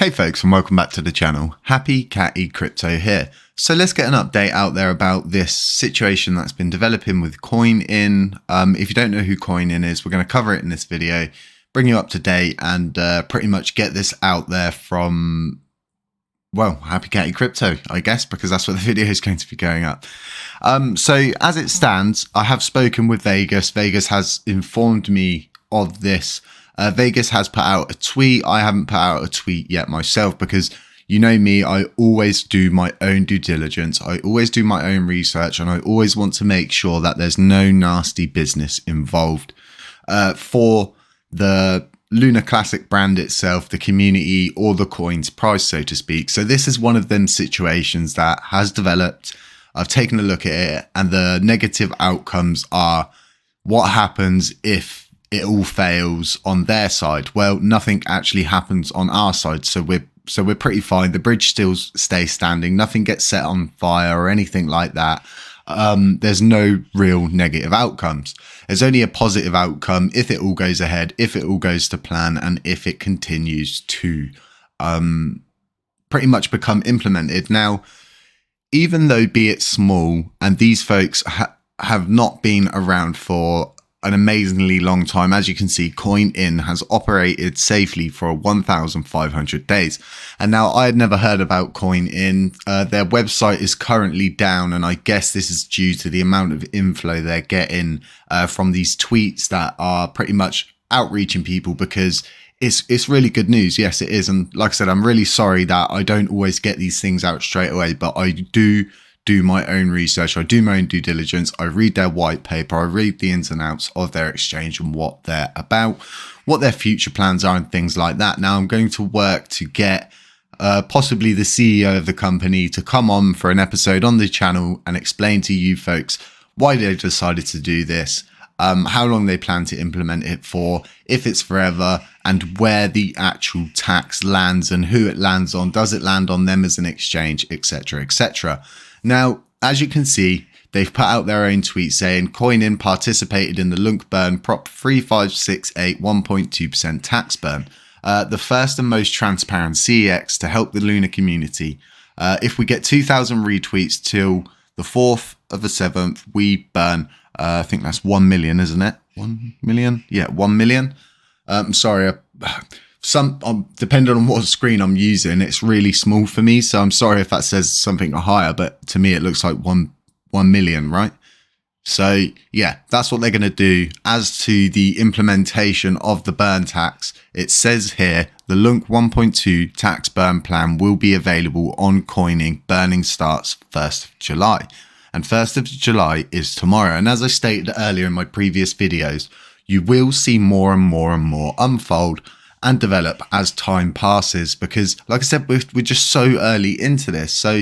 Hey folks, and welcome back to the channel. HappyCattyCrypto here. So let's get an update out there about this situation that's been developing with CoinIn. If you don't know who CoinIn is, we're going to cover it in this video, bring you up to date, and pretty much get this out there from, well, HappyCattyCrypto, I guess, because that's what the video is going to be going up. So as it stands, I have spoken with Vegas. Vegas has informed me of this. Vegas has put out a tweet. I haven't put out a tweet yet myself because you know me, I always do my own due diligence. I always do my own research, and I always want to make sure that there's no nasty business involved for the Lunar Classic brand itself, the community, or the coin's price, so to speak. So this is one of them situations that has developed. I've taken a look at it, and the negative outcomes are what happens if it all fails on their side. Well, nothing actually happens on our side, so we're pretty fine. The bridge still stays standing. Nothing gets set on fire or anything like that. There's no real negative outcomes. There's only a positive outcome if it all goes ahead, if it all goes to plan, and if it continues to pretty much become implemented. Now, even though be it small, and these folks have not been around for an amazingly long time. As you can see, CoinIn has operated safely for 1,500 days. And now I had never heard about CoinIn. Their website is currently down, and I guess this is due to the amount of inflow they're getting from these tweets that are pretty much outreaching people, because it's really good news. Yes, it is. And like I said, I'm really sorry that I don't always get these things out straight away, but I do my own research. I do my own due diligence. I read their white paper. I read the ins and outs of their exchange and what they're about, what their future plans are, and things like that. Now I'm going to work to get possibly the CEO of the company to come on for an episode on the channel and explain to you folks why they decided to do this, how long they plan to implement it for, if it's forever, and where the actual tax lands and who it lands on. Does it land on them as an exchange, etc., etc. Now, as you can see, they've put out their own tweet saying CoinIn participated in the LUNC burn Prop 3568 1.2% tax burn, the first and most transparent CEX to help the Lunar community. If we get 2,000 retweets till the 4th of the 7th, we burn, I think that's 1 million, isn't it? 1 million? Yeah, 1 million. Sorry, depending on what screen I'm using, it's really small for me, so I'm sorry if that says something higher, but to me it looks like 1 million, right? So yeah, that's what they're going to do. As to the implementation of the burn tax, it says here the LUNC 1.2 tax burn plan will be available on CoinIn. Burning starts 1st of July, and 1st of July is tomorrow. And as I stated earlier in my previous videos, you will see more and more unfold and develop as time passes, because like I said, we're just so early into this. So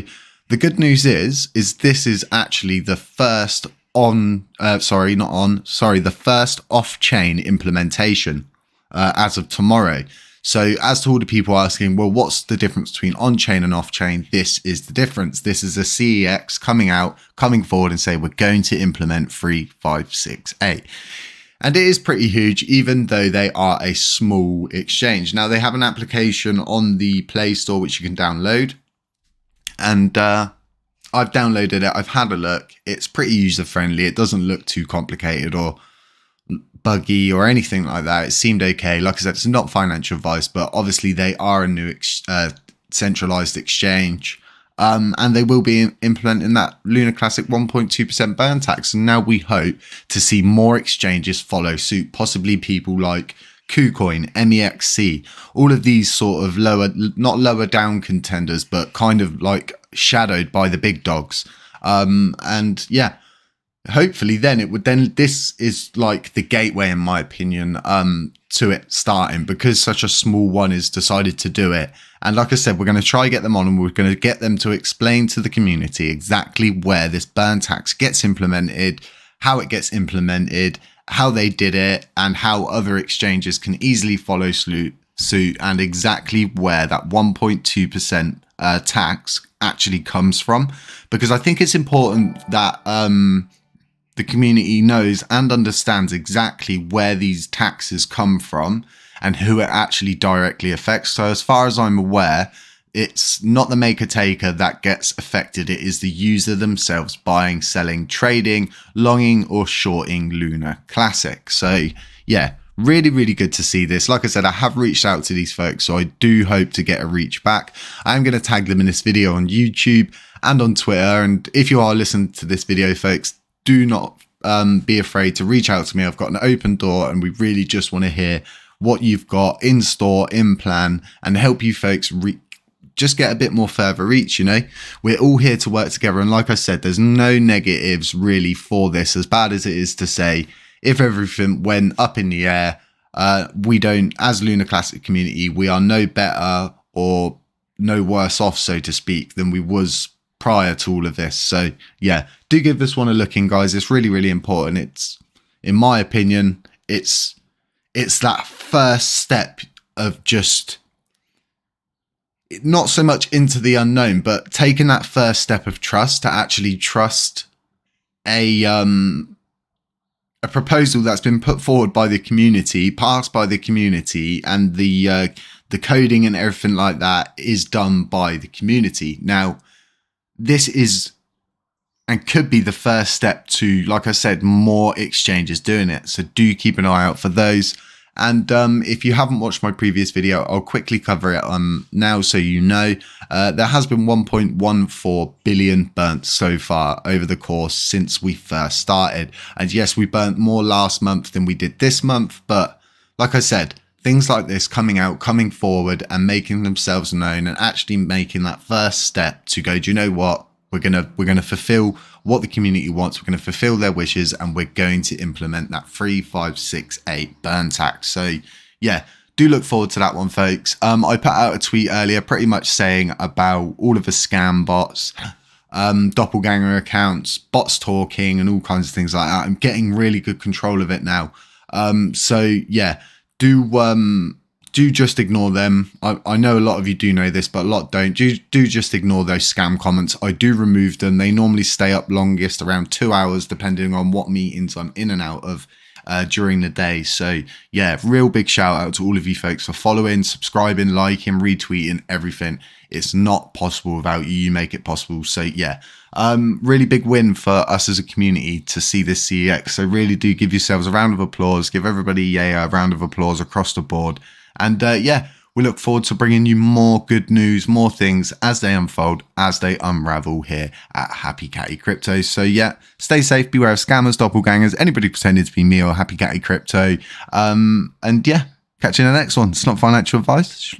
the good news is this is actually the first the first off-chain implementation as of tomorrow. So as to all the people asking, well, what's the difference between on-chain and off-chain? This is the difference. This is a CEX coming forward and say we're going to implement 3568. And it is pretty huge, even though they are a small exchange. Now, they have an application on the Play Store, which you can download. And I've downloaded it. I've had a look. It's pretty user-friendly. It doesn't look too complicated or buggy or anything like that. It seemed okay. Like I said, it's not financial advice, but obviously they are a new centralized exchange. And they will be implementing that Lunar Classic 1.2% burn tax. And now we hope to see more exchanges follow suit, possibly people like KuCoin, MEXC, all of these sort of not lower down contenders, but kind of like shadowed by the big dogs. And yeah, hopefully this is like the gateway, in my opinion, to it starting, because such a small one has decided to do it. And like I said, we're going to try get them on, and we're going to get them to explain to the community exactly where this burn tax gets implemented, how it gets implemented, how they did it, and how other exchanges can easily follow suit, and exactly where that 1.2% tax actually comes from. Because I think it's important that the community knows and understands exactly where these taxes come from and who it actually directly affects. So as far as I'm aware, it's not the maker taker that gets affected. It is the user themselves buying, selling, trading, longing or shorting Luna Classic. So yeah, really, really good to see this. Like I said, I have reached out to these folks, so I do hope to get a reach back. I'm going to tag them in this video on YouTube and on Twitter. And if you are listening to this video, folks, do not be afraid to reach out to me. I've got an open door and we really just want to hear what you've got in store, in plan, and help you folks just get a bit more further reach. You know, we're all here to work together. And like I said, there's no negatives really for this, as bad as it is to say, if everything went up in the air, we don't, as Luna Classic community, we are no better or no worse off, so to speak, than we was prior to all of this. So yeah, do give this one a look in, guys. It's really, really important. It's, in my opinion, it's that first step of just, not so much into the unknown, but taking that first step of trust to actually trust a proposal that's been put forward by the community, passed by the community, and the coding and everything like that is done by the community. Now, this is and could be the first step to, like I said, more exchanges doing it. So do keep an eye out for those. And if you haven't watched my previous video, I'll quickly cover it now so you know. There has been 1.14 billion burnt so far over the course since we first started. And yes, we burnt more last month than we did this month. But like I said, things like this coming out, coming forward and making themselves known and actually making that first step to go, do you know what? We're gonna fulfill what the community wants. We're going to fulfill their wishes, and we're going to implement that 3568 burn tax. So yeah, do look forward to that one, folks. I put out a tweet earlier pretty much saying about all of the scam bots, doppelganger accounts, bots talking and all kinds of things like that. I'm getting really good control of it now. So yeah, do just ignore them. I know a lot of you do know this, but a lot don't. Do just ignore those scam comments. I do remove them. They normally stay up longest around 2 hours, depending on what meetings I'm in and out of during the day. So yeah, real big shout out to all of you folks for following, subscribing, liking, retweeting, everything. It's not possible without you. You make it possible. So yeah, really big win for us as a community to see this CEX. So really do give yourselves a round of applause. Give everybody a round of applause across the board. And yeah, we look forward to bringing you more good news, more things as they unfold, as they unravel here at HappyCattyCrypto. So yeah, stay safe, beware of scammers, doppelgangers, anybody pretending to be me or HappyCattyCrypto. And yeah, catch you in the next one. It's not financial advice.